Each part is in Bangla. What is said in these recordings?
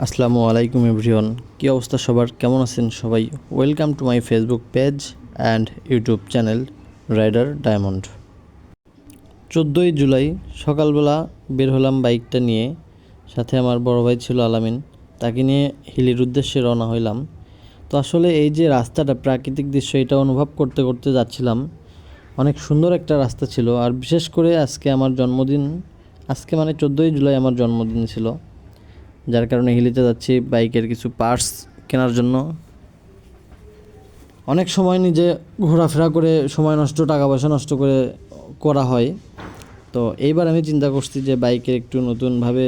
আসসালামু আলাইকুম এভরিওয়ান, কী অবস্থা সবার, কেমন আছেন সবাই? Welcome to my Facebook page and YouTube channel Rider Diamond. 14ই জুলাই সকালবেলা বের হলাম বাইকটা নিয়ে, সাথে আমার বড় ভাই ছিল আলামিন, তাকে নিয়ে হিলির উদ্দেশ্যে রওনা হইলাম। তো আসলে এই যে রাস্তাটা, প্রাকৃতিক দৃশ্য, এটা অনুভব করতে করতে যাচ্ছিলাম। অনেক সুন্দর একটা রাস্তা ছিল, আর বিশেষ করে আজকে আমার জন্মদিন, আজকে মানে 14ই জুলাই আমার জন্মদিন ছিল, যার কারণে হিলিতে যাচ্ছি বাইকের কিছু পার্টস কেনার জন্য। অনেক সময় নিজে ঘোরাফেরা করে সময় নষ্ট, টাকা পয়সা নষ্ট করে করা হয়। তো এইবার আমি চিন্তা করছি যে বাইকের একটু নতুনভাবে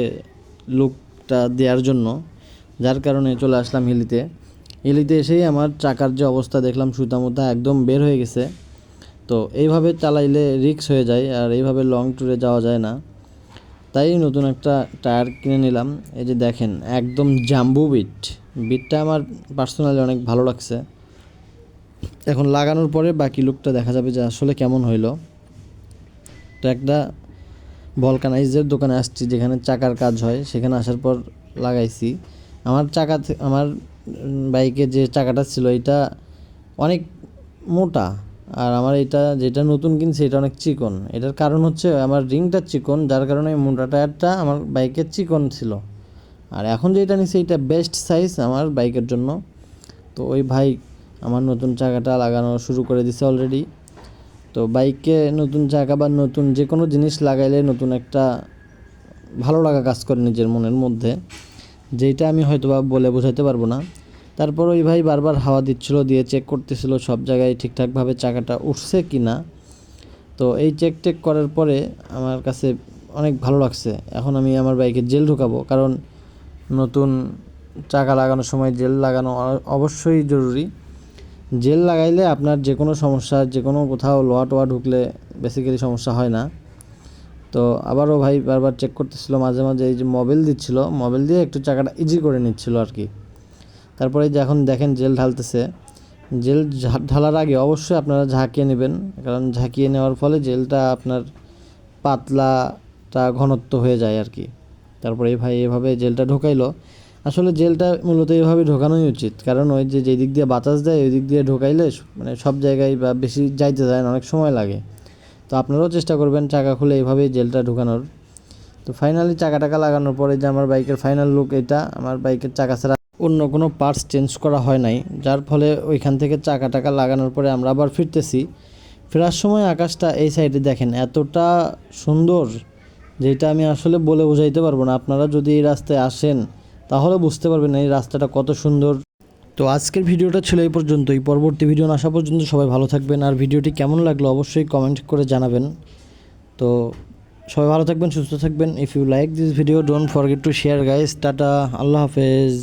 লুকটা দেওয়ার জন্য, যার কারণে চলে আসলাম হিলিতে। হিলিতে এসেই আমার চাকার যে অবস্থা দেখলাম, সুতামুতা একদম বের হয়ে গেছে। তো এইভাবে চালাইলে রিস্ক হয়ে যায়, আর এইভাবে লং ট্যুরে যাওয়া যায় না। তাই নতুন একটা টায়ার কিনে নিলাম। এই যে দেখেন, একদম জাম্বু বিটটা আমার পার্সোনালি অনেক ভালো লাগছে। এখন লাগানোর পরে বাকি লুকটা দেখা যাবে যে আসলে কেমন হইলো। তো একটা ভলকানাইজের দোকানে আসছি, যেখানে চাকার কাজ হয়, সেখানে আসার পর লাগাইছি। আমার বাইকে যে চাকাটা ছিল এটা অনেক মোটা, আর আমার এটা যেটা নতুন কিনছি এটা অনেক চিকন। এটার কারণ হচ্ছে আমার রিংটা চিকন, যার কারণে মোটা টায়ারটা আমার বাইকের চিকন ছিল। আর এখন যেটা নিচ্ছি এটা বেস্ট সাইজ আমার বাইকের জন্য। তো ওই ভাই আমার নতুন চাকাটা লাগানো শুরু করে দিছে অলরেডি। তো বাইকে নতুন চাকা বা নতুন যে কোনো জিনিস লাগাইলে নতুন একটা ভালো লাগা কাজ করে নিজের মনের মধ্যে, যেটা আমি হয়তো বা বলে বোঝাতে পারবো না। তারপর ওই ভাই বারবার হাওয়া দিচ্ছিল, দিয়ে চেক করতেছিল সব জায়গায় ঠিকঠাকভাবে চাকাটা উঠছে কি না। তো এই চেক করার পরে আমার কাছে অনেক ভালো লাগছে। এখন আমি আমার বাইকে জেল ঢোকাবো, কারণ নতুন চাকা লাগানোর সময় জেল লাগানো অবশ্যই জরুরি। জেল লাগাইলে আপনার যে কোনো সমস্যা, যে কোনো কোথাও লোহা টোয়া ঢুকলে বেসিক্যালি সমস্যা হয় না। তো আবারও ভাই বারবার চেক করতেছিল, মাঝে মাঝে এই যে মোবিল দিচ্ছিল, মোবিল দিয়ে একটু চাকাটা ইজি করে নিচ্ছিল আর কি। তারপরে যে এখন দেখেন জেল ঢালতেছে। জেল ঢালার আগে অবশ্যই আপনারা ঝাঁকিয়ে নেবেন, কারণ ঝাঁকিয়ে নেওয়ার ফলে জেলটা আপনার পাতলাটা ঘনত্ব হয়ে যায় আর কি। তারপরে এই ভাই এভাবে জেলটা ঢোকাইলো। আসলে জেলটা মূলত এইভাবে ঢোকানোই উচিত, কারণ ওই যে যেদিক দিয়ে বাতাস দেয় ওই দিক দিয়ে ঢোকাইলে মানে সব জায়গায় বা বেশি যাইতে যায় না, অনেক সময় লাগে। তো আপনারাও চেষ্টা করবেন চাকা খুলে এইভাবেই জেলটা ঢোকানোর। তো ফাইনালি চাকা টাকা লাগানোর পরে যে আমার বাইকের ফাইনাল লুক এটা। আমার বাইকের চাকা ছাড়া অন্য কোনো পার্টস চেঞ্জ করা হয় নাই, যার ফলে ওইখান থেকে চাকা টাকা লাগানোর পরে আমরা আবার ফিরতেছি। ফেরার সময় আকাশটা এই সাইডে দেখেন এতটা সুন্দর, যেটা আমি আসলে বলে বোঝাইতে পারবো না। আপনারা যদি এই রাস্তায় আসেন তাহলে বুঝতে পারবেন এই রাস্তাটা কত সুন্দর। তো আজকের ভিডিওটা ছিল এই পর্যন্তই। পরবর্তী ভিডিও আসা পর্যন্ত সবাই ভালো থাকবেন, আর ভিডিওটি কেমন লাগলো অবশ্যই কমেন্ট করে জানাবেন। তো সবাই ভালো থাকবেন, সুস্থ থাকবেন। If you like this video, don't forget to share guys. টাটা, আল্লাহ হাফেজ।